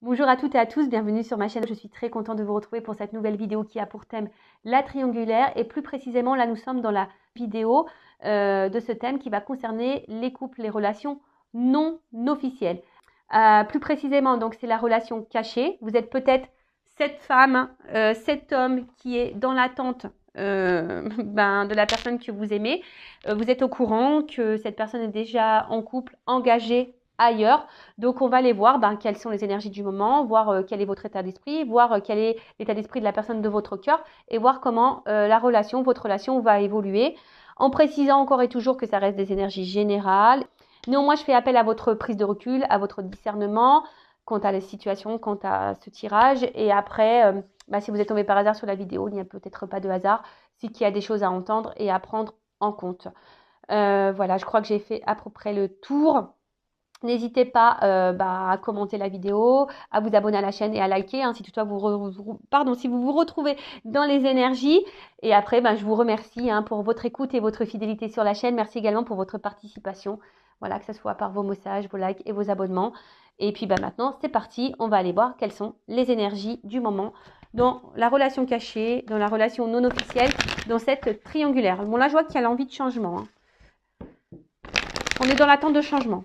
Bonjour à toutes et à tous, bienvenue sur ma chaîne. Je suis très contente de vous retrouver pour cette nouvelle vidéo qui a pour thème la triangulaire. Et plus précisément, là nous sommes dans la vidéo de ce thème qui va concerner les couples, les relations non officielles. Plus précisément, donc c'est la relation cachée. Vous êtes peut-être cette femme, cet homme qui est dans l'attente de la personne que vous aimez. Vous êtes au courant que cette personne est déjà en couple, engagée ailleurs. Donc, on va aller voir quelles sont les énergies du moment, voir quel est votre état d'esprit, voir quel est l'état d'esprit de la personne de votre cœur et voir comment votre relation va évoluer. En précisant encore et toujours que ça reste des énergies générales. Néanmoins, je fais appel à votre prise de recul, à votre discernement quant à la situation, quant à ce tirage. Et après, si vous êtes tombé par hasard sur la vidéo, il n'y a peut-être pas de hasard, c'est qu'il y a des choses à entendre et à prendre en compte. Voilà, je crois que j'ai fait à peu près le tour. N'hésitez pas à commenter la vidéo, à vous abonner à la chaîne et à liker si toutefois si vous vous retrouvez dans les énergies. Et après, je vous remercie pour votre écoute et votre fidélité sur la chaîne. Merci également pour votre participation. Voilà, que ce soit par vos messages, vos likes et vos abonnements. Et puis maintenant, c'est parti. On va aller voir quelles sont les énergies du moment dans la relation cachée, dans la relation non officielle, dans cette triangulaire. Bon, là, je vois qu'il y a l'envie de changement. On est dans l'attente de changement.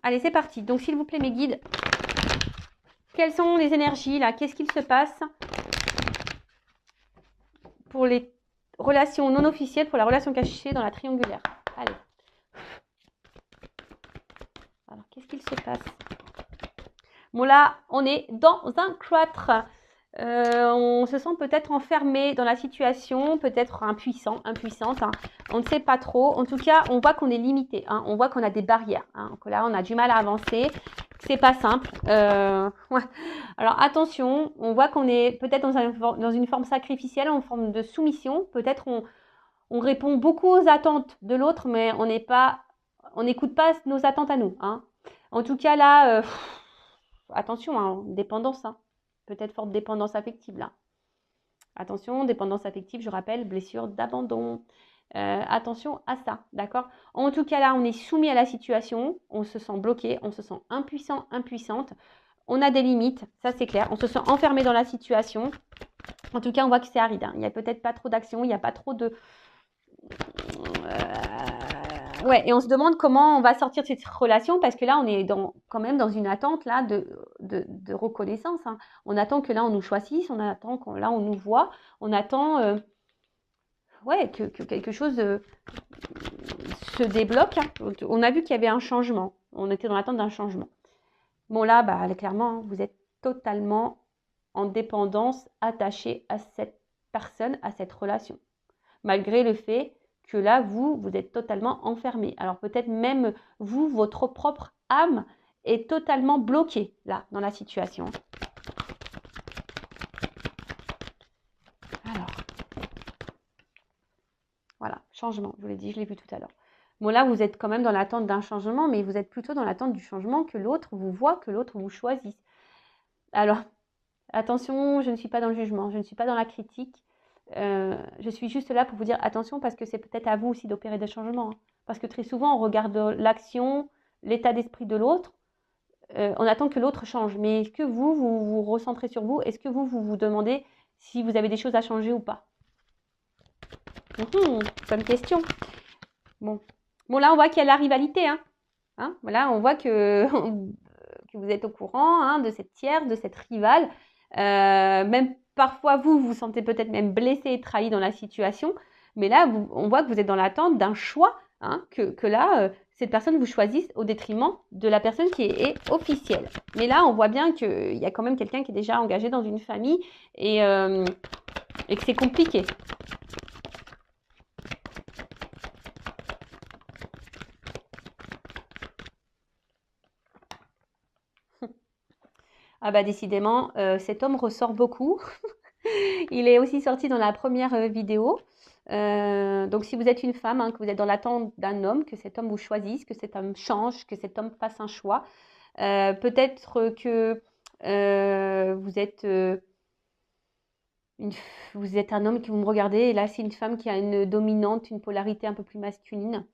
Allez, c'est parti. Donc, s'il vous plaît, mes guides, quelles sont les énergies là? Qu'est-ce qu'il se passe pour les relations non officielles, pour la relation cachée dans la triangulaire? Allez. Alors, qu'est-ce qu'il se passe? Bon, là, on est dans un cloître. On se sent peut-être enfermé dans la situation, peut-être impuissante. On ne sait pas trop. En tout cas, on voit qu'on est limité. On voit qu'on a des barrières. Que là, on a du mal à avancer. C'est pas simple. Ouais. Alors attention, on voit qu'on est peut-être dans une forme sacrificielle, en forme de soumission. Peut-être on répond beaucoup aux attentes de l'autre, mais on n'écoute pas nos attentes à nous. En tout cas, là, attention, dépendance. Peut-être forte dépendance affective là. Attention, dépendance affective, je rappelle, blessure d'abandon. Attention à ça, d'accord? En tout cas là, on est soumis à la situation, on se sent bloqué, on se sent impuissant, impuissante. On a des limites, ça c'est clair. On se sent enfermé dans la situation. En tout cas, on voit que c'est aride. Il n'y a peut-être pas trop d'action, il n'y a pas trop de... Ouais, et on se demande comment on va sortir de cette relation parce que là, on est quand même dans une attente là de reconnaissance. On attend que là, on nous choisisse, on attend que là, on nous voit, on attend que quelque chose se débloque. On a vu qu'il y avait un changement. On était dans l'attente d'un changement. Bon, là, clairement, vous êtes totalement en dépendance, attaché à cette personne, à cette relation. Malgré le fait que là, vous êtes totalement enfermé. Alors peut-être même vous, votre propre âme est totalement bloquée là, dans la situation. Alors, voilà, changement, je vous l'ai dit, je l'ai vu tout à l'heure. Bon là, vous êtes quand même dans l'attente d'un changement, mais vous êtes plutôt dans l'attente du changement que l'autre vous voit, que l'autre vous choisisse. Alors, attention, je ne suis pas dans le jugement, je ne suis pas dans la critique. Je suis juste là pour vous dire attention parce que c'est peut-être à vous aussi d'opérer des changements. Parce que très souvent, on regarde l'action, l'état d'esprit de l'autre. On attend que l'autre change. Mais est-ce que vous vous recentrez sur vous? Est-ce que vous vous demandez si vous avez des choses à changer ou pas? Bonne question. Bon, là, on voit qu'il y a la rivalité. Voilà, on voit que vous êtes au courant de cette tierce, de cette rivale. Même parfois, vous vous sentez peut-être même blessé et trahi dans la situation. Mais là, on voit que vous êtes dans l'attente d'un choix, que là, cette personne vous choisisse au détriment de la personne qui est officielle. Mais là, on voit bien qu'il y a quand même quelqu'un qui est déjà engagé dans une famille et que c'est compliqué. Décidément, cet homme ressort beaucoup. Il est aussi sorti dans la première vidéo. Donc, si vous êtes une femme, que vous êtes dans l'attente d'un homme, que cet homme vous choisisse, que cet homme change, que cet homme fasse un choix, peut-être que vous êtes un homme qui vous me regardez et là, c'est une femme qui a une dominante, une polarité un peu plus masculine.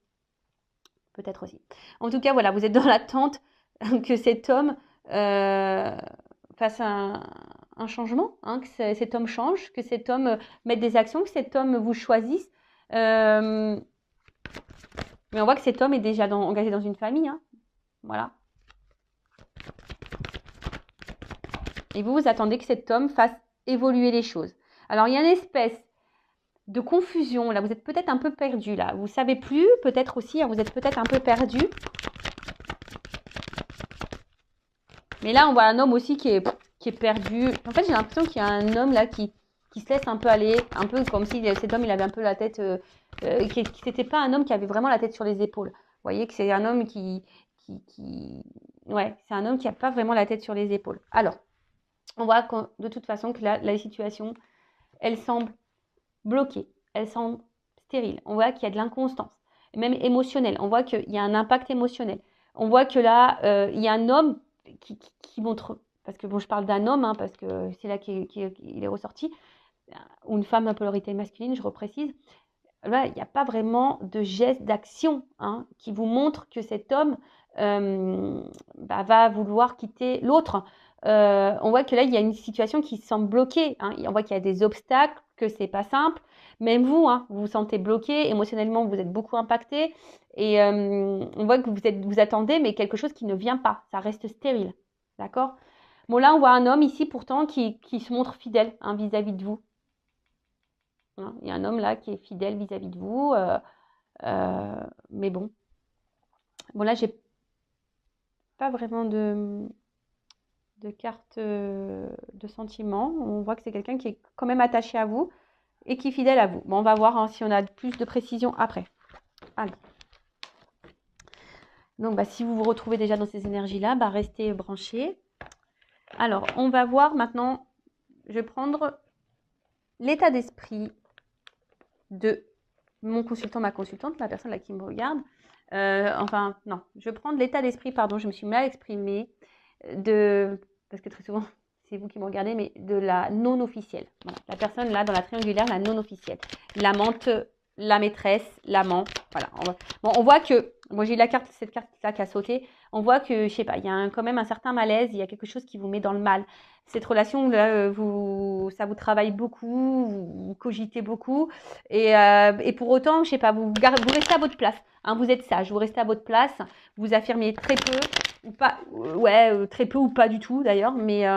Peut-être aussi. En tout cas, voilà, vous êtes dans l'attente que cet homme fasse un changement, hein, que cet homme change, que cet homme mette des actions, que cet homme vous choisisse. Mais on voit que cet homme est déjà engagé dans une famille. Hein. Voilà. Et vous attendez que cet homme fasse évoluer les choses. Alors, il y a une espèce de confusion. Là, vous êtes peut-être un peu perdu. Là, vous ne savez plus, peut-être aussi, hein, vous êtes peut-être un peu perdu. Mais là, on voit un homme aussi qui est perdu. En fait, j'ai l'impression qu'il y a un homme là qui se laisse un peu aller, un peu comme si cet homme, il avait un peu la tête, qui n'était pas un homme qui avait vraiment la tête sur les épaules. Vous voyez que c'est un homme ouais, c'est un homme qui n'a pas vraiment la tête sur les épaules. Alors, on voit de toute façon que la situation, elle semble bloquée, elle semble stérile. On voit qu'il y a de l'inconstance, même émotionnelle. On voit qu'il y a un impact émotionnel. On voit que là, il y a un homme qui montre, parce que bon, je parle d'un homme, hein, parce que c'est là qu'il est ressorti, ou une femme à polarité masculine, je reprécise. Là, il n'y a pas vraiment de geste d'action hein, qui vous montre que cet homme va vouloir quitter l'autre. On voit que là, il y a une situation qui semble bloquée. Hein. On voit qu'il y a des obstacles, que c'est pas simple. Même vous, hein, vous vous sentez bloqué. Émotionnellement, vous êtes beaucoup impacté. Et on voit que vous attendez, mais quelque chose qui ne vient pas. Ça reste stérile. D'accord ? Bon, là, on voit un homme ici, pourtant, qui se montre fidèle hein, vis-à-vis de vous. Hein, il y a un homme là qui est fidèle vis-à-vis de vous. Mais bon. Bon, là, j'ai pas vraiment de carte de sentiment. On voit que c'est quelqu'un qui est quand même attaché à vous et qui est fidèle à vous. Bon, on va voir hein, si on a plus de précision après. Allez. Donc, si vous vous retrouvez déjà dans ces énergies-là, restez branchés. Alors, on va voir maintenant, je vais prendre l'état d'esprit de mon consultant, ma consultante, la personne là qui me regarde. Enfin, non, je vais prendre l'état d'esprit, pardon, je me suis mal exprimée, parce que très souvent, c'est vous qui me regardez, mais de la non officielle. Voilà, la personne là, dans la triangulaire, la non officielle. L'amante, la maîtresse, l'amant, voilà. On voit que, moi j'ai cette carte-là qui a sauté, on voit que, je sais pas, il y a quand même un certain malaise, il y a quelque chose qui vous met dans le mal. Cette relation, là, ça vous travaille beaucoup, vous cogitez beaucoup, et pour autant, je sais pas, vous restez à votre place. Hein, vous êtes sage, vous restez à votre place, vous affirmez très peu, ou pas, très peu ou pas du tout d'ailleurs, mais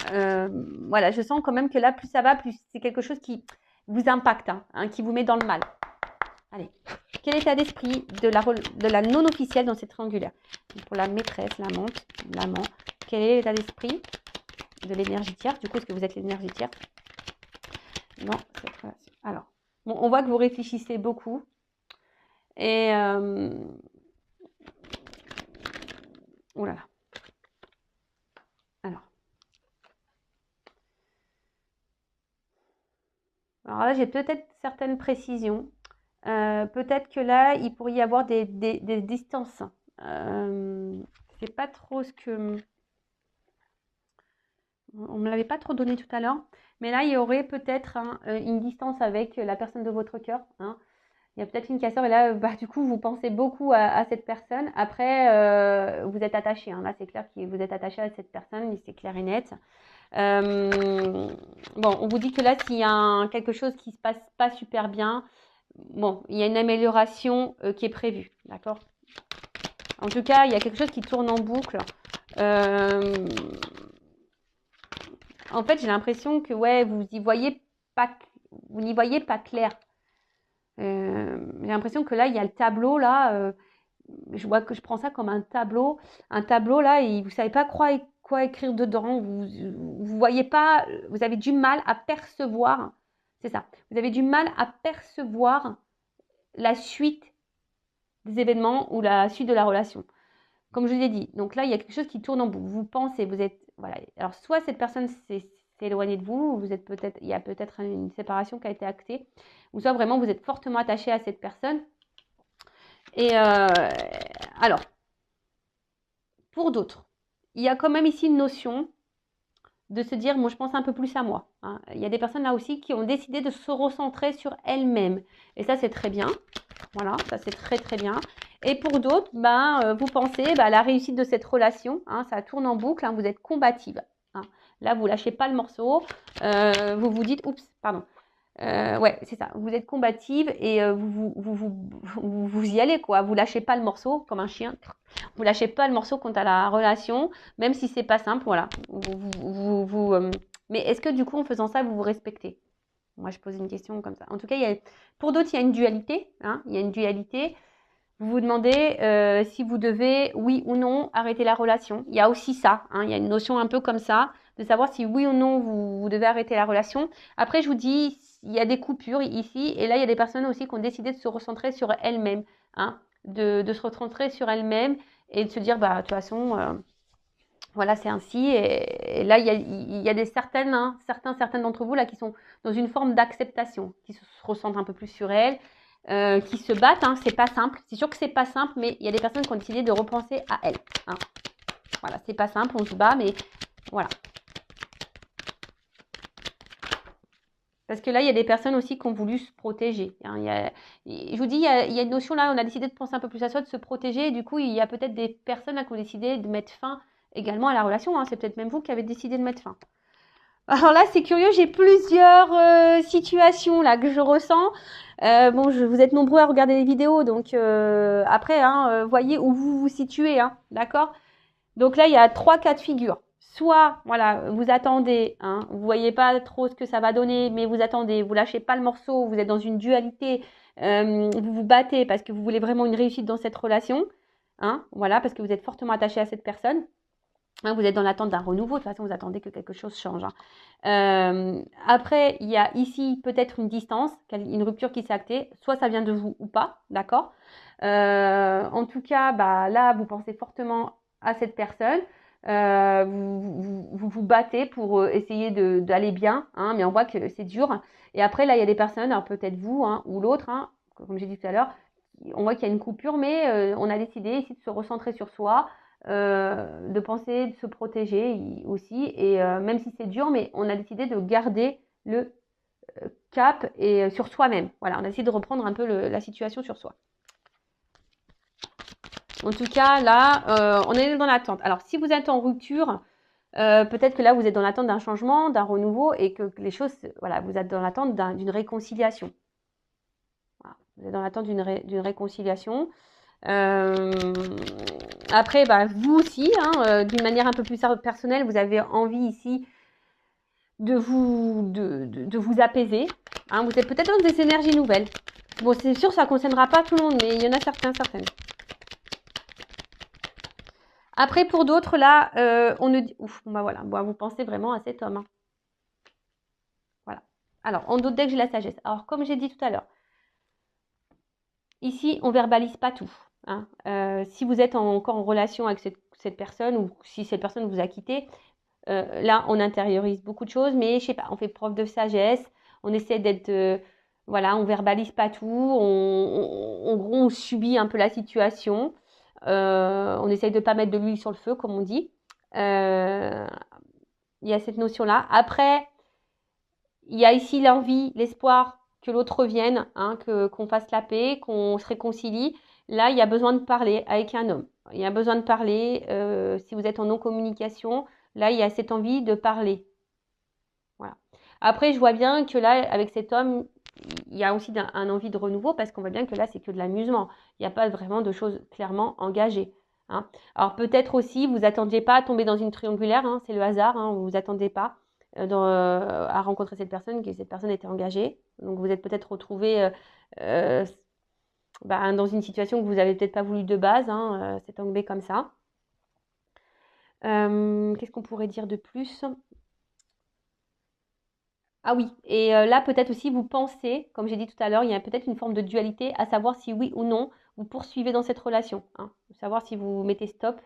voilà, je sens quand même que là, plus ça va, plus c'est quelque chose qui vous impacte, hein, qui vous met dans le mal. Allez, quel état d'esprit de la non-officielle dans cette triangulaire? Pour la maîtresse, l'amante, l'amant, quel est l'état d'esprit de l'énergie tierce? Du coup, est-ce que vous êtes l'énergie tierce? Non, cette relation. Alors, bon, on voit que vous réfléchissez beaucoup. Et oh là là. Alors là, j'ai peut-être certaines précisions. Peut-être que là, il pourrait y avoir des distances. C'est pas trop ce que... On ne me l'avait pas trop donné tout à l'heure. Mais là, il y aurait peut-être une distance avec la personne de votre cœur. Hein. Il y a peut-être une cassure et là, du coup, vous pensez beaucoup à cette personne. Après, vous êtes attaché. Hein. Là, c'est clair que vous êtes attaché à cette personne, c'est clair et net. Bon, on vous dit que là, s'il y a quelque chose qui se passe pas super bien, bon, il y a une amélioration qui est prévue, d'accord? En tout cas, il y a quelque chose qui tourne en boucle. En fait, j'ai l'impression que ouais, vous n'y voyez pas clair. J'ai l'impression que là, il y a le tableau là. Je vois que je prends ça comme un tableau là, et vous savez pas quoi écrire dedans. Vous voyez pas, vous avez du mal à percevoir. C'est ça. Vous avez du mal à percevoir la suite des événements ou la suite de la relation. Comme je vous ai dit. Donc là, il y a quelque chose qui tourne en boucle. Vous pensez, vous êtes voilà. Alors soit cette personne s'est éloignée de vous, il y a peut-être une séparation qui a été actée, ou soit vraiment vous êtes fortement attaché à cette personne. Et alors, pour d'autres, il y a quand même ici une notion de se dire, moi je pense un peu plus à moi. Hein. Il y a des personnes là aussi qui ont décidé de se recentrer sur elles-mêmes. Et ça, c'est très bien. Voilà, ça c'est très très bien. Et pour d'autres, vous pensez à la réussite de cette relation. Hein, ça tourne en boucle, hein, vous êtes combative. hein. Là, vous lâchez pas le morceau. Vous vous dites, oups, pardon. Ouais, c'est ça. Vous êtes combative et vous y allez, quoi. Vous lâchez pas le morceau comme un chien. Vous lâchez pas le morceau quant à la relation, même si c'est pas simple, voilà. Mais est-ce que du coup, en faisant ça, vous vous respectez? Moi, je pose une question comme ça. En tout cas, pour d'autres, il y a une dualité, hein. Il y a une dualité. Vous vous demandez si vous devez, oui ou non, arrêter la relation. Il y a aussi ça, hein. Il y a une notion un peu comme ça, de savoir si oui ou non vous devez arrêter la relation. Après, je vous dis, il y a des coupures ici, et là, il y a des personnes aussi qui ont décidé de se recentrer sur elles-mêmes, hein, de se recentrer sur elles-mêmes et de se dire, bah, de toute façon, voilà, c'est ainsi. Et là, il y a certaines d'entre vous là qui sont dans une forme d'acceptation, qui se ressentent un peu plus sur elles, qui se battent. Hein, c'est pas simple. C'est sûr que c'est pas simple, mais il y a des personnes qui ont décidé de repenser à elles. Hein. Voilà, c'est pas simple, on se bat, mais voilà. Parce que là, il y a des personnes aussi qui ont voulu se protéger. Hein. Je vous dis, il y a une notion là, on a décidé de penser un peu plus à soi, de se protéger. Et du coup, il y a peut-être des personnes là, qui ont décidé de mettre fin également à la relation. Hein. C'est peut-être même vous qui avez décidé de mettre fin. Alors là, c'est curieux, j'ai plusieurs situations là que je ressens. Bon, vous êtes nombreux à regarder les vidéos, donc après, hein, voyez où vous vous situez, hein, d'accord? Donc là, il y a 3 cas de figure. Soit, voilà, vous attendez, hein, vous voyez pas trop ce que ça va donner, mais vous attendez, vous lâchez pas le morceau, vous êtes dans une dualité, vous vous battez parce que vous voulez vraiment une réussite dans cette relation, hein, voilà, parce que vous êtes fortement attaché à cette personne. Hein, vous êtes dans l'attente d'un renouveau, de toute façon, vous attendez que quelque chose change. Hein. Après, il y a ici peut-être une distance, une rupture qui s'est actée, soit ça vient de vous ou pas, d'accord? En tout cas, bah, là, vous pensez fortement à cette personne. Vous battez pour essayer d'aller bien, hein, mais on voit que c'est dur. Et après, là, il y a des personnes, alors peut-être vous hein, ou l'autre, hein, comme j'ai dit tout à l'heure, on voit qu'il y a une coupure, mais on a décidé ici de se recentrer sur soi, de penser, de se protéger aussi. Et même si c'est dur, mais on a décidé de garder le cap et sur soi-même. Voilà, on a décidé de reprendre un peu la situation sur soi. En tout cas, là, on est dans l'attente. Alors, si vous êtes en rupture, peut-être que là, vous êtes dans l'attente d'un changement, d'un renouveau et que les choses, voilà, vous êtes dans l'attente d'une réconciliation. Voilà, vous êtes dans l'attente d'une réconciliation. Après, bah, vous aussi, hein, d'une manière un peu plus personnelle, vous avez envie ici de vous apaiser. Hein, vous êtes peut-être dans des énergies nouvelles. Bon, c'est sûr, ça ne concernera pas tout le monde, mais il y en a certaines. Après, pour d'autres, là, on ne dit... Ouf, bah voilà, bon, vous pensez vraiment à cet homme. Hein. Voilà. Alors, en d'autres decks, j'ai la sagesse. Alors, comme j'ai dit tout à l'heure, ici, on ne verbalise pas tout. Hein. Si vous êtes encore en relation avec cette personne ou si cette personne vous a quitté, là, on intériorise beaucoup de choses, mais je sais pas, on fait preuve de sagesse, on essaie d'être... voilà, on verbalise pas tout, on subit un peu la situation, on essaye de pas mettre de l'huile sur le feu, comme on dit. Il y a cette notion-là. Après, il y a ici l'envie, l'espoir que l'autre revienne, hein, qu'on fasse la paix, qu'on se réconcilie. Là, il y a besoin de parler avec un homme. Il y a besoin de parler. Si vous êtes en non-communication, là, il y a cette envie de parler. Voilà. Après, je vois bien que là, avec cet homme, il y a aussi un envie de renouveau parce qu'on voit bien que là, c'est que de l'amusement. Il n'y a pas vraiment de choses clairement engagées. Hein. Alors peut-être aussi, vous n'attendiez pas à tomber dans une triangulaire, hein, c'est le hasard, hein, vous n'attendez pas à rencontrer cette personne, que cette personne était engagée. Donc vous êtes peut-être retrouvé dans une situation que vous n'avez peut-être pas voulu de base, hein, c'est tombé comme ça. Qu'est-ce qu'on pourrait dire de plus ? Ah oui, et là peut-être aussi vous pensez, comme j'ai dit tout à l'heure, il y a peut-être une forme de dualité à savoir si oui ou non vous poursuivez dans cette relation, hein, savoir si vous mettez stop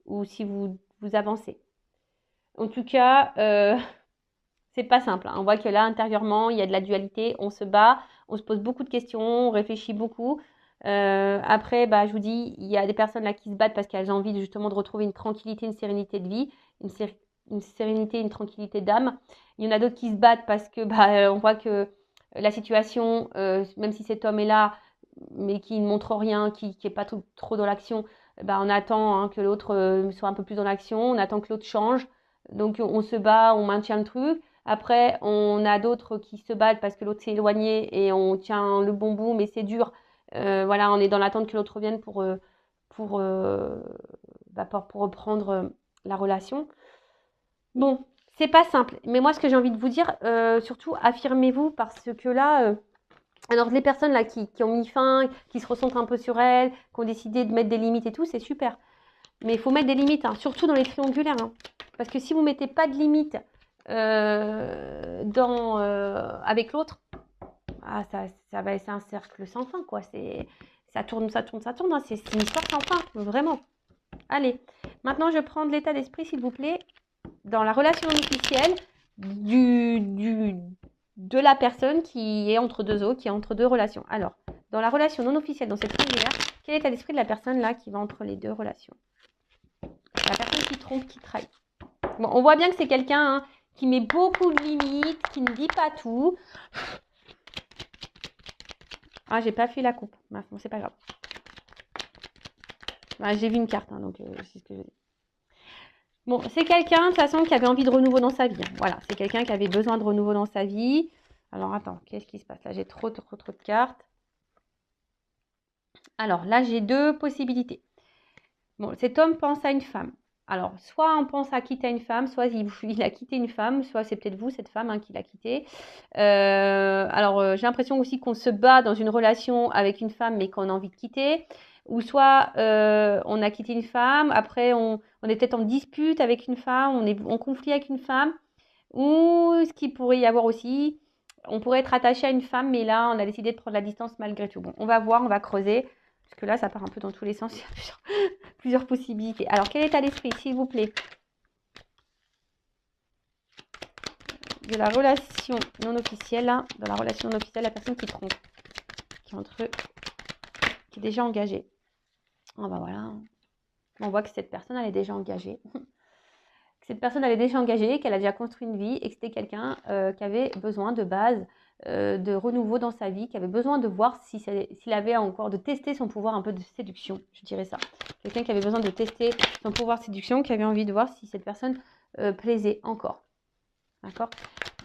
ou si vous avancez. En tout cas, c'est pas simple. Hein. On voit que là intérieurement il y a de la dualité, on se bat, on se pose beaucoup de questions, on réfléchit beaucoup. Après, bah, je vous dis, il y a des personnes là qui se battent parce qu'elles ont envie justement de retrouver une tranquillité, une sérénité de vie, une sérénité, une tranquillité d'âme. Il y en a d'autres qui se battent parce que on voit que la situation, même si cet homme est là, mais qui ne montre rien, qui n'est pas trop dans l'action, on attend hein, que l'autre soit un peu plus dans l'action, on attend que l'autre change. Donc on se bat, on maintient le truc. Après, on a d'autres qui se battent parce que l'autre s'est éloigné et on tient le bon bout, mais c'est dur. Voilà, on est dans l'attente que l'autre revienne pour, pour reprendre la relation. Bon, c'est pas simple. Mais moi, ce que j'ai envie de vous dire, surtout, affirmez-vous parce que là, alors les personnes là qui ont mis fin, qui se ressentent un peu sur elles, qui ont décidé de mettre des limites et tout, c'est super. Mais il faut mettre des limites, hein, surtout dans les triangulaires. Hein. Parce que si vous ne mettez pas de limites avec l'autre, c'est un cercle sans fin, quoi. Ça tourne, ça tourne, ça tourne. Hein. C'est une histoire sans fin, vraiment. Allez, maintenant je prends de l'état d'esprit, s'il vous plaît, dans la relation officielle de la personne qui est entre deux autres, qui est entre deux relations. Alors, dans la relation non officielle, dans cette triangulaire, quel est l'état d'esprit de la personne là qui va entre les deux relations? La personne qui trompe, qui trahit. Bon, on voit bien que c'est quelqu'un hein, qui met beaucoup de limites, qui ne dit pas tout. Ah, j'ai pas fait la coupe. Bon, c'est pas grave. Bah, j'ai vu une carte, hein, donc c'est ce que je dis. Bon, c'est quelqu'un, de toute façon, qui avait envie de renouveau dans sa vie. Hein. Voilà, c'est quelqu'un qui avait besoin de renouveau dans sa vie. Alors, attends, qu'est-ce qui se passe? Là, j'ai trop de cartes. Alors, là, j'ai deux possibilités. Bon, cet homme pense à une femme. Alors, soit on pense à quitter une femme, soit il a quitté une femme, soit c'est peut-être vous, cette femme, hein, qui l'a quitté. J'ai l'impression aussi qu'on se bat dans une relation avec une femme, mais qu'on a envie de quitter. Ou soit on a quitté une femme, après on est peut-être en dispute avec une femme, on est en conflit avec une femme. Ou ce qu'il pourrait y avoir aussi, on pourrait être attaché à une femme, mais là, on a décidé de prendre la distance malgré tout. Bon, on va voir, on va creuser. Parce que là, ça part un peu dans tous les sens. Il y a plusieurs possibilités. Alors, quel état d'esprit, s'il vous plaît, de la relation non officielle, hein, dans la relation non officielle, la personne qui trompe, qui est déjà engagée. Oh, bah voilà. On voit que cette personne, elle est déjà engagée. Cette personne, elle est déjà engagée, qu'elle a déjà construit une vie et que c'était quelqu'un qui avait besoin de base de renouveau dans sa vie, qui avait besoin de voir s'il avait encore, de tester son pouvoir un peu de séduction, je dirais ça. Quelqu'un qui avait besoin de tester son pouvoir de séduction, qui avait envie de voir si cette personne plaisait encore. D'accord?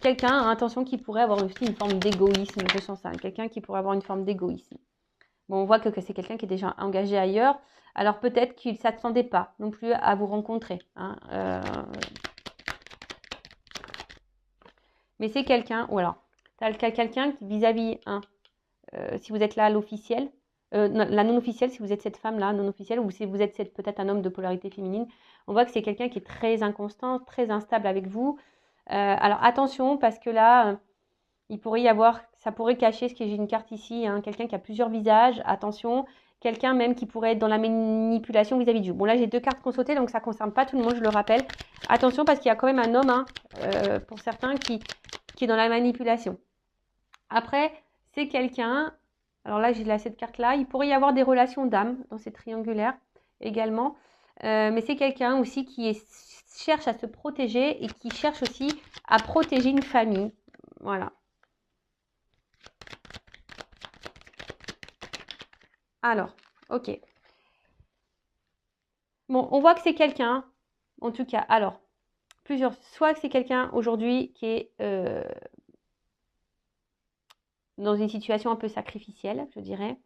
Quelqu'un, attention, qui pourrait avoir aussi une forme d'égoïsme, je sens ça. Quelqu'un qui pourrait avoir une forme d'égoïsme. Bon, on voit que c'est quelqu'un qui est déjà engagé ailleurs. Alors peut-être qu'il ne s'attendait pas non plus à vous rencontrer. Hein, Mais c'est quelqu'un, ou alors, tu as quelqu'un qui vis-à-vis, hein, si vous êtes là à l'officiel, la non-officielle, si vous êtes cette femme-là, non-officielle, ou si vous êtes peut-être un homme de polarité féminine, on voit que c'est quelqu'un qui est très inconstant, très instable avec vous. Alors attention, parce que là, il pourrait y avoir, ça pourrait cacher, ce que j'ai une carte ici, hein, quelqu'un qui a plusieurs visages, attention, quelqu'un même qui pourrait être dans la manipulation vis-à-vis de vous. Bon là j'ai deux cartes qui ont sauté, donc ça ne concerne pas tout le monde, je le rappelle. Attention parce qu'il y a quand même un homme, hein, pour certains, qui est dans la manipulation. Après, c'est quelqu'un, alors là j'ai cette carte-là, il pourrait y avoir des relations d'âme dans ces triangulaires également, mais c'est quelqu'un aussi qui cherche à se protéger et qui cherche aussi à protéger une famille. Voilà. Alors, ok. Bon, on voit que c'est quelqu'un, en tout cas, alors, soit que c'est quelqu'un aujourd'hui qui est dans une situation un peu sacrificielle, je dirais.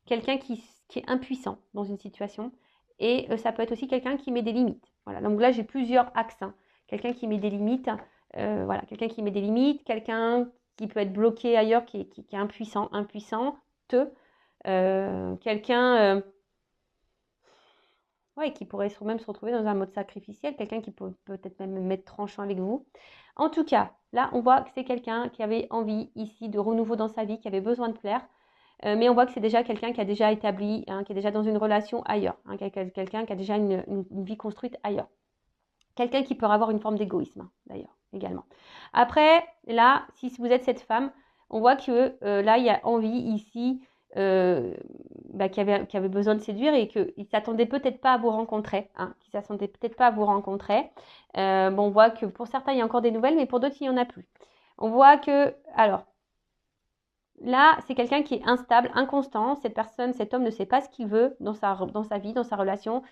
Quelqu'un qui est impuissant dans une situation. Et ça peut être aussi quelqu'un qui met des limites. Voilà, donc là, j'ai plusieurs axes. Hein. Quelqu'un qui met des limites, voilà, quelqu'un qui met des limites, quelqu'un qui peut être bloqué ailleurs, qui est impuissante, quelqu'un qui pourrait même se retrouver dans un mode sacrificiel, quelqu'un qui peut peut-être même être tranchant avec vous. En tout cas, là, on voit que c'est quelqu'un qui avait envie ici de renouveau dans sa vie, qui avait besoin de plaire. Mais on voit que c'est déjà quelqu'un qui a déjà établi, hein, qui est déjà dans une relation ailleurs. Hein, quelqu'un qui a déjà une vie construite ailleurs. Quelqu'un qui peut avoir une forme d'égoïsme, hein, d'ailleurs, également. Après, là, si vous êtes cette femme, on voit que là, il y a envie ici, qui avait besoin de séduire et qu'il ne s'attendait peut-être pas à vous rencontrer. Hein, on voit que pour certains, il y a encore des nouvelles, mais pour d'autres, il n'y en a plus. On voit que, alors, là, c'est quelqu'un qui est instable, inconstant. Cette personne, cet homme ne sait pas ce qu'il veut dans sa vie, dans sa relation.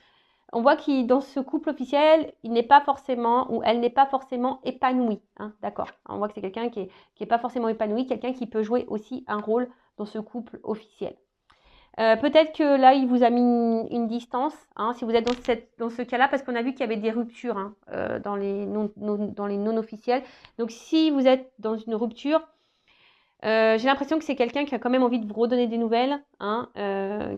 On voit qu'il dans ce couple officiel, il n'est pas forcément ou elle n'est pas forcément épanouie. Hein, d'accord. On voit que c'est quelqu'un qui est pas forcément épanoui, quelqu'un qui peut jouer aussi un rôle dans ce couple officiel. Peut-être que là, il vous a mis une distance, hein, si vous êtes dans ce cas-là, parce qu'on a vu qu'il y avait des ruptures hein, dans les non officiels. Donc, si vous êtes dans une rupture, j'ai l'impression que c'est quelqu'un qui a quand même envie de vous redonner des nouvelles, hein,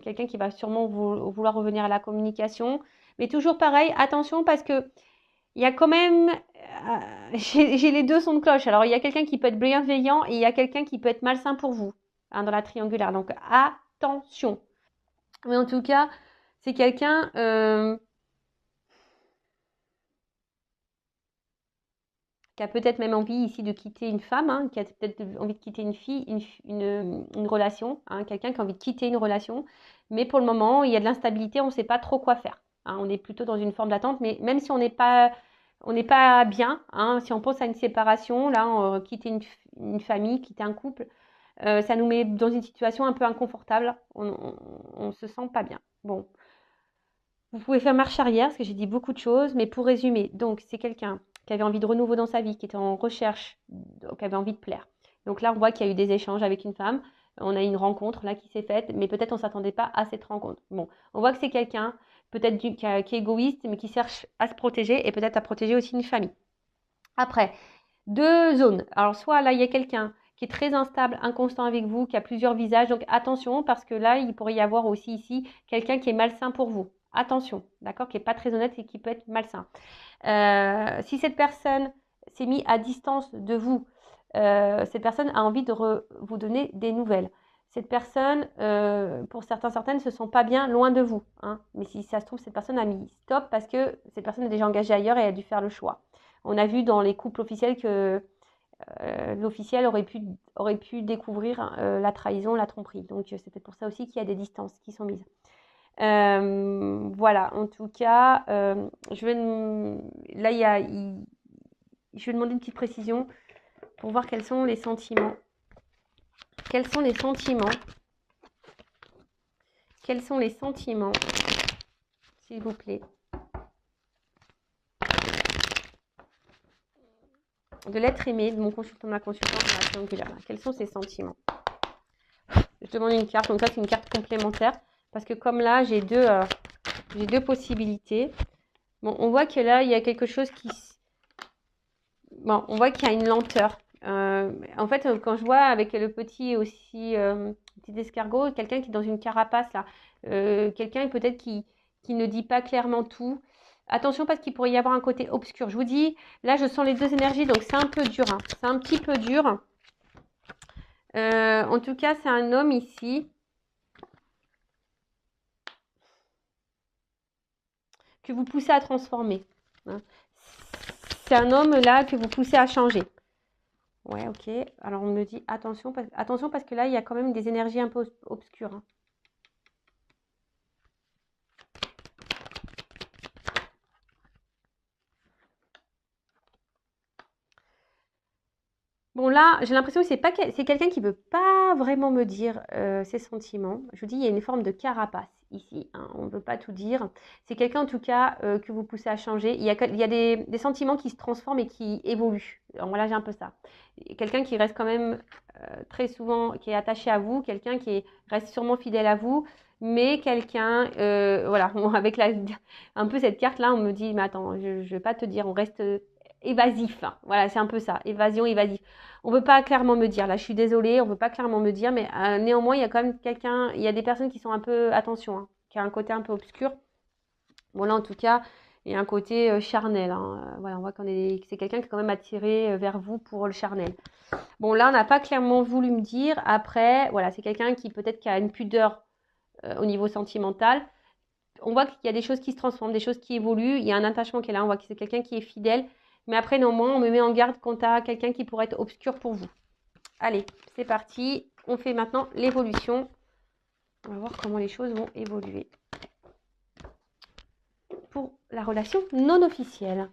quelqu'un qui va sûrement vouloir revenir à la communication. Mais toujours pareil, attention parce que il y a quand même, j'ai les deux sons de cloche. Alors, il y a quelqu'un qui peut être bienveillant et il y a quelqu'un qui peut être malsain pour vous hein, dans la triangulaire. Donc, attention. Mais en tout cas, c'est quelqu'un qui a peut-être même envie ici de quitter une femme, hein, qui a peut-être envie de quitter une fille, une relation, hein, quelqu'un qui a envie de quitter une relation. Mais pour le moment, il y a de l'instabilité, on ne sait pas trop quoi faire. Hein, on est plutôt dans une forme d'attente, mais même si on n'est pas bien, hein, si on pense à une séparation, là, quitter une famille, quitter un couple, ça nous met dans une situation un peu inconfortable. On se sent pas bien. Bon, vous pouvez faire marche arrière, parce que j'ai dit beaucoup de choses, mais pour résumer, donc c'est quelqu'un qui avait envie de renouveau dans sa vie, qui était en recherche, qui avait envie de plaire. Donc là, on voit qu'il y a eu des échanges avec une femme, on a une rencontre là qui s'est faite, mais peut-être on ne s'attendait pas à cette rencontre. Bon, on voit que c'est quelqu'un peut-être qui est égoïste, mais qui cherche à se protéger et peut-être à protéger aussi une famille. Après, deux zones. Alors soit là, il y a quelqu'un qui est très instable, inconstant avec vous, qui a plusieurs visages. Donc attention, parce que là, il pourrait y avoir aussi ici quelqu'un qui est malsain pour vous. Attention, d'accord, qui n'est pas très honnête et qui peut être malsain. Si cette personne s'est mise à distance de vous, cette personne a envie de vous donner des nouvelles. Cette personne, pour certaines, ne se sent pas bien loin de vous. Hein. Mais si ça se trouve, cette personne a mis stop parce que cette personne est déjà engagée ailleurs et a dû faire le choix. On a vu dans les couples officiels que l'officiel aurait pu découvrir la trahison, la tromperie. Donc c'est peut-être pour ça aussi qu'il y a des distances qui sont mises. Voilà, en tout cas, je vais demander une petite précision pour voir quels sont les sentiments. Quels sont les sentiments? Quels sont les sentiments, s'il vous plaît, de l'être aimé, de mon consultant, de ma consultante, de ma triangulaire. Quels sont ces sentiments? Je demande une carte, donc ça c'est une carte complémentaire, parce que comme là, j'ai deux possibilités. Bon, on voit que là, il y a quelque chose qui... Bon, on voit qu'il y a une lenteur. En fait, quand je vois avec le petit aussi, petit escargot, quelqu'un qui est dans une carapace là, quelqu'un peut-être qui ne dit pas clairement tout. Attention parce qu'il pourrait y avoir un côté obscur. Je vous dis, là je sens les deux énergies, donc c'est un peu dur. Hein. C'est un petit peu dur. En tout cas, c'est un homme ici que vous poussez à transformer. Hein. C'est un homme là que vous poussez à changer. Ouais, ok. Alors on me dit attention parce que là, il y a quand même des énergies un peu obscures. Hein. Bon là, j'ai l'impression que c'est quelqu'un qui ne veut pas vraiment me dire ses sentiments. Je vous dis, il y a une forme de carapace ici. Hein, on ne veut pas tout dire. C'est quelqu'un en tout cas que vous poussez à changer. Il y a des sentiments qui se transforment et qui évoluent. Alors là, j'ai un peu ça. Quelqu'un qui reste quand même très souvent, qui est attaché à vous, quelqu'un qui reste sûrement fidèle à vous, mais quelqu'un, voilà, avec un peu cette carte-là, on me dit, mais attends, je ne vais pas te dire, on reste évasif. Hein. Voilà, c'est un peu ça, évasion, évasif. On ne veut pas clairement me dire, là je suis désolée, on ne veut pas clairement me dire, mais néanmoins, il y a quand même quelqu'un, il y a des personnes qui sont un peu, attention, hein, qui a un côté un peu obscur. Bon là, en tout cas, il y a un côté charnel. Hein. Voilà, on voit c'est quelqu'un qui est quand même attiré vers vous pour le charnel. Bon, là, on n'a pas clairement voulu me dire. Après, voilà, c'est quelqu'un qui peut-être qui a une pudeur au niveau sentimental. On voit qu'il y a des choses qui se transforment, des choses qui évoluent. Il y a un attachement qui est là. On voit que c'est quelqu'un qui est fidèle. Mais après, néanmoins, on me met en garde quant à quelqu'un qui pourrait être obscur pour vous. Allez, c'est parti. On fait maintenant l'évolution. On va voir comment les choses vont évoluer. Pour la relation non officielle.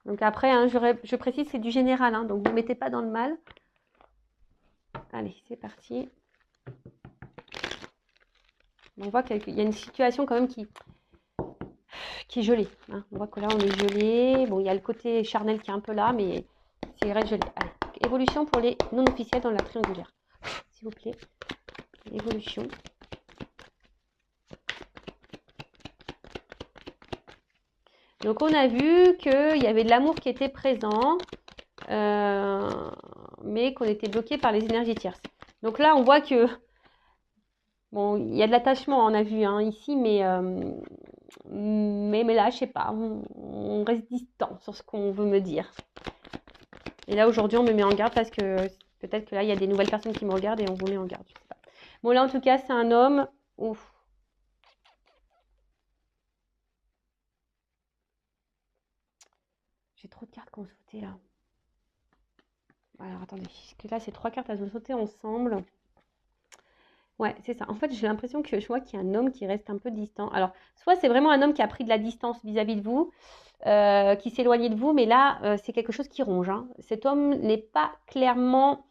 Donc après, hein, je précise, c'est du général. Hein, donc, vous ne mettez pas dans le mal. Allez, c'est parti. On voit qu'il y a une situation quand même qui qui est gelé. Hein. On voit que là, on est gelé. Bon, il y a le côté charnel qui est un peu là, mais c'est reste gelé. Allez, évolution pour les non officiels dans la triangulaire. S'il vous plaît. Évolution. Donc, on a vu qu'il y avait de l'amour qui était présent, mais qu'on était bloqué par les énergies tierces. Donc là, on voit que, bon, il y a de l'attachement, on a vu hein, ici, mais là, je sais pas, on reste distant sur ce qu'on veut me dire. Et là, aujourd'hui, on me met en garde parce que peut-être que là, il y a des nouvelles personnes qui me regardent et on vous met en garde, je sais pas. Bon, là, en tout cas, c'est un homme. Ouf. J'ai trop de cartes qui ont sauté, là. Alors, attendez, parce que là, c'est 3 cartes, elles ont sauté ensemble. Ouais, c'est ça. En fait, j'ai l'impression que je vois qu'il y a un homme qui reste un peu distant. Alors, soit c'est vraiment un homme qui a pris de la distance vis-à-vis de vous, qui s'est éloigné de vous, mais là, c'est quelque chose qui ronge. Hein. Cet homme n'est pas clairement...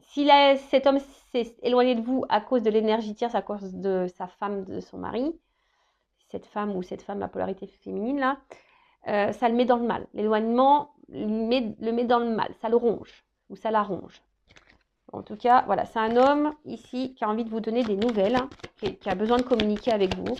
si cet homme s'est éloigné de vous à cause de l'énergie tierce, à cause de sa femme, de son mari, cette femme ou cette femme à polarité féminine, là, ça le met dans le mal. L'éloignement le met dans le mal, ça le ronge ou ça la ronge. En tout cas, voilà, c'est un homme ici qui a envie de vous donner des nouvelles, hein, qui a besoin de communiquer avec vous.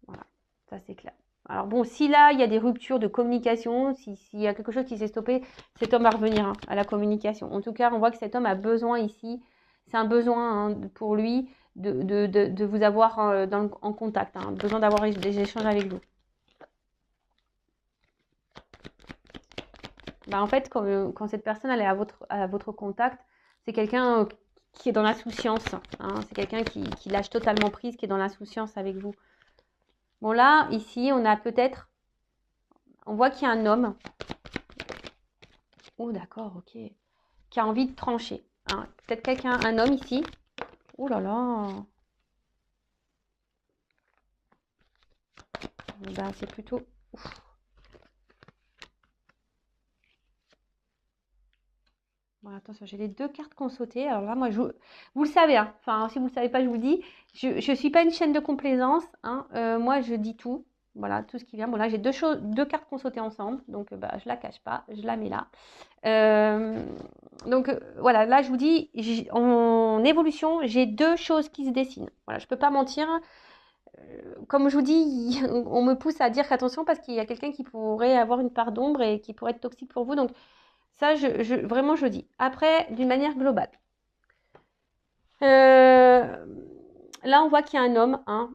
Voilà, ça c'est clair. Alors bon, si là, il y a des ruptures de communication, s'il y a quelque chose qui s'est stoppé, cet homme va revenir hein, à la communication. En tout cas, on voit que cet homme a besoin ici, c'est un besoin hein, pour lui de vous avoir en contact, hein, besoin d'avoir des échanges avec vous. Bah, en fait, quand cette personne elle est à votre contact, c'est quelqu'un qui est dans l'insouciance. Hein, c'est quelqu'un qui lâche totalement prise, qui est dans l'insouciance avec vous. Bon, là, ici, on a peut-être... On voit qu'il y a un homme. Oh, d'accord, ok. Qui a envie de trancher. Hein. Peut-être quelqu'un, un homme ici. Oh là là. Bah, c'est plutôt... Ouf. Bon, attention, j'ai les 2 cartes qui ont sauté. Alors là, moi, vous le savez, hein. Enfin, si vous ne le savez pas, je vous le dis. Je ne suis pas une chaîne de complaisance. Hein. Moi, je dis tout. Voilà, tout ce qui vient. Bon, là, j'ai 2 cartes qui ont sauté ensemble. Donc, bah, je ne la cache pas. Je la mets là. Donc, voilà, là, je vous dis, en évolution, j'ai 2 choses qui se dessinent. Voilà, je ne peux pas mentir. Comme je vous dis, on me pousse à dire attention parce qu'il y a quelqu'un qui pourrait avoir une part d'ombre et qui pourrait être toxique pour vous. Donc, ça, vraiment, je dis. Après, d'une manière globale. Là, on voit qu'il y a un homme. Hein.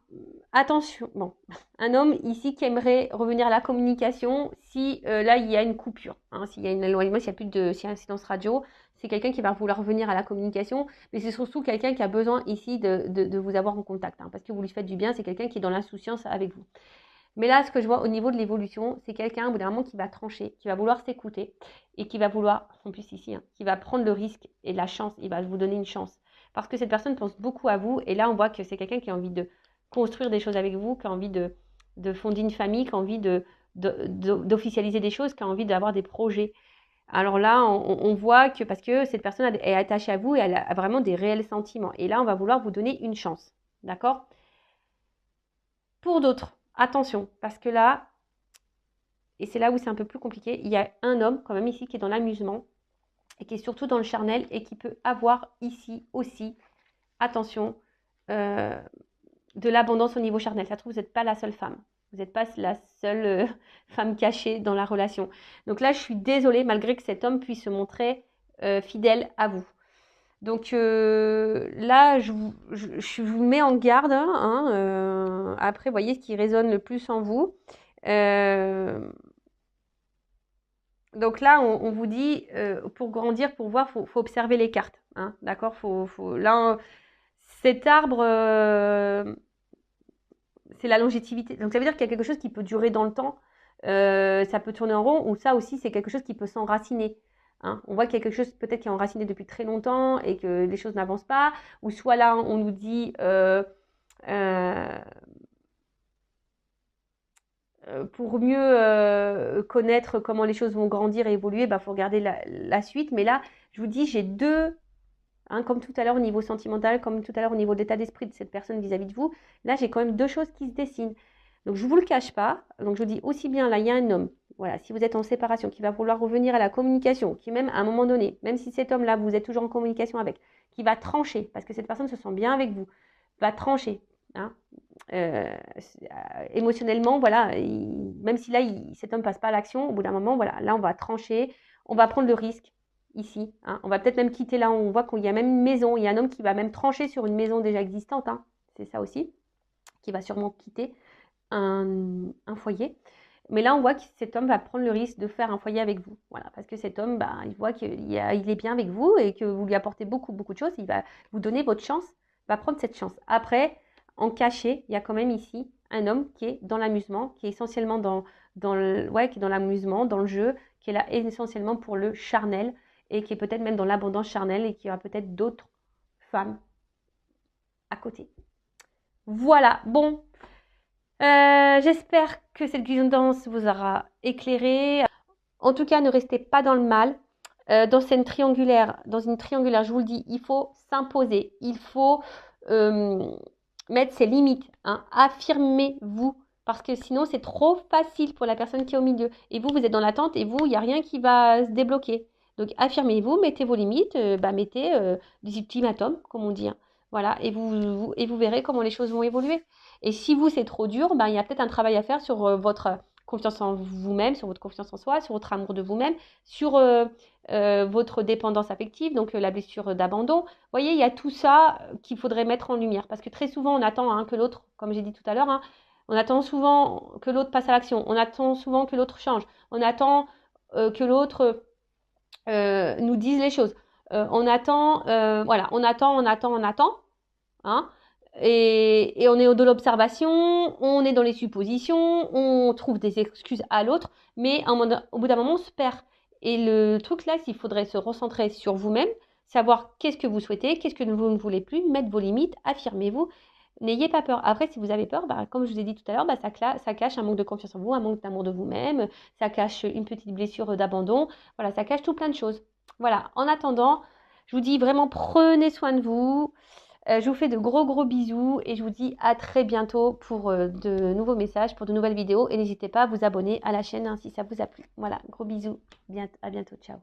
Attention, bon, un homme ici qui aimerait revenir à la communication si là, il y a une coupure. Hein, s'il y a un éloignement, s'il y a un silence radio, c'est quelqu'un qui va vouloir revenir à la communication. Mais c'est surtout quelqu'un qui a besoin ici de vous avoir en contact. Hein, parce que vous lui faites du bien, c'est quelqu'un qui est dans l'insouciance avec vous. Mais là, ce que je vois au niveau de l'évolution, c'est quelqu'un, au bout d'un moment, qui va trancher, qui va vouloir s'écouter et qui va vouloir, en plus ici, hein, qui va prendre le risque et la chance, il va vous donner une chance. Parce que cette personne pense beaucoup à vous et là, on voit que c'est quelqu'un qui a envie de construire des choses avec vous, qui a envie de fonder une famille, qui a envie d'officialiser des choses, qui a envie d'avoir des projets. Alors là, on voit que parce que cette personne est attachée à vous et elle a vraiment des réels sentiments. Et là, on va vouloir vous donner une chance. D'accord ? Pour d'autres, attention, parce que là, et c'est là où c'est un peu plus compliqué, il y a un homme quand même ici qui est dans l'amusement et qui est surtout dans le charnel et qui peut avoir ici aussi, attention, de l'abondance au niveau charnel. Ça se trouve, vous n'êtes pas la seule femme. Vous n'êtes pas la seule femme cachée dans la relation. Donc là, je suis désolée, malgré que cet homme puisse se montrer fidèle à vous. Donc là, je vous mets en garde. Hein, après, voyez ce qui résonne le plus en vous. Donc là, on vous dit, pour grandir, pour voir, il faut observer les cartes. Hein, d'accord, là, cet arbre, c'est la longévité. Donc ça veut dire qu'il y a quelque chose qui peut durer dans le temps. Ça peut tourner en rond, ou ça aussi, c'est quelque chose qui peut s'enraciner. Hein. On voit qu'il y a quelque chose peut-être qui est enraciné depuis très longtemps et que les choses n'avancent pas. Ou soit là, on nous dit... pour mieux connaître comment les choses vont grandir et évoluer, il faut regarder la suite. Mais là, je vous dis, j'ai 2 Hein, comme tout à l'heure au niveau sentimental, comme tout à l'heure au niveau de l'état d'esprit de cette personne vis-à-vis de vous, là j'ai quand même deux choses qui se dessinent. Donc je ne vous le cache pas, donc je vous dis aussi bien là, il y a un homme, voilà, si vous êtes en séparation, qui va vouloir revenir à la communication, qui même à un moment donné, même si cet homme-là, vous êtes toujours en communication avec, qui va trancher, parce que cette personne se sent bien avec vous, va trancher, hein, émotionnellement, voilà, même si là, cet homme ne passe pas à l'action, au bout d'un moment, voilà, là on va trancher, on va prendre le risque, ici. Hein. On va peut-être même quitter là, on voit qu'il y a même une maison, il y a un homme qui va même trancher sur une maison déjà existante, hein. C'est ça aussi, qui va sûrement quitter un foyer. Mais là, on voit que cet homme va prendre le risque de faire un foyer avec vous. Voilà, parce que cet homme, bah, il voit qu'il est bien avec vous et que vous lui apportez beaucoup, beaucoup de choses. Il va vous donner votre chance, va prendre cette chance. Après, en caché, il y a quand même ici un homme qui est dans l'amusement, qui est essentiellement qui est dans l'amusement, dans le jeu, qui est là essentiellement pour le charnel et qui est peut-être même dans l'abondance charnelle et qui aura peut-être d'autres femmes à côté. Voilà, bon, j'espère que cette guidance vous aura éclairé. En tout cas, ne restez pas dans le mal. Dans une triangulaire, je vous le dis, il faut s'imposer, il faut mettre ses limites, hein. Affirmez-vous, parce que sinon c'est trop facile pour la personne qui est au milieu. Et vous êtes dans l'attente et vous, il n'y a rien qui va se débloquer. Donc affirmez-vous, mettez vos limites, mettez des ultimatums, comme on dit. Hein. Voilà, et vous verrez comment les choses vont évoluer. Et si vous, c'est trop dur, il y a peut-être un travail à faire sur votre confiance en vous-même, sur votre confiance en soi, sur votre amour de vous-même, sur votre dépendance affective, donc la blessure d'abandon. Vous voyez, il y a tout ça qu'il faudrait mettre en lumière. Parce que très souvent, on attend que l'autre, comme j'ai dit tout à l'heure, hein, on attend souvent que l'autre passe à l'action. On attend souvent que l'autre change. On attend que l'autre nous dise les choses. Voilà, on attend. Hein, et on est de l'observation, on est dans les suppositions, on trouve des excuses à l'autre, mais au bout d'un moment, on se perd. Et le truc là, s'il faudrait se recentrer sur vous-même, savoir qu'est-ce que vous souhaitez, qu'est-ce que vous ne voulez plus, mettre vos limites, affirmez-vous, n'ayez pas peur. Après, si vous avez peur, comme je vous ai dit tout à l'heure, ça cache un manque de confiance en vous, un manque d'amour de vous-même, ça cache une petite blessure d'abandon, voilà, ça cache tout plein de choses. Voilà, en attendant, je vous dis vraiment prenez soin de vous. Je vous fais de gros bisous et je vous dis à très bientôt pour de nouveaux messages, pour de nouvelles vidéos. Et n'hésitez pas à vous abonner à la chaîne si ça vous a plu. Voilà, gros bisous. À bientôt. Ciao.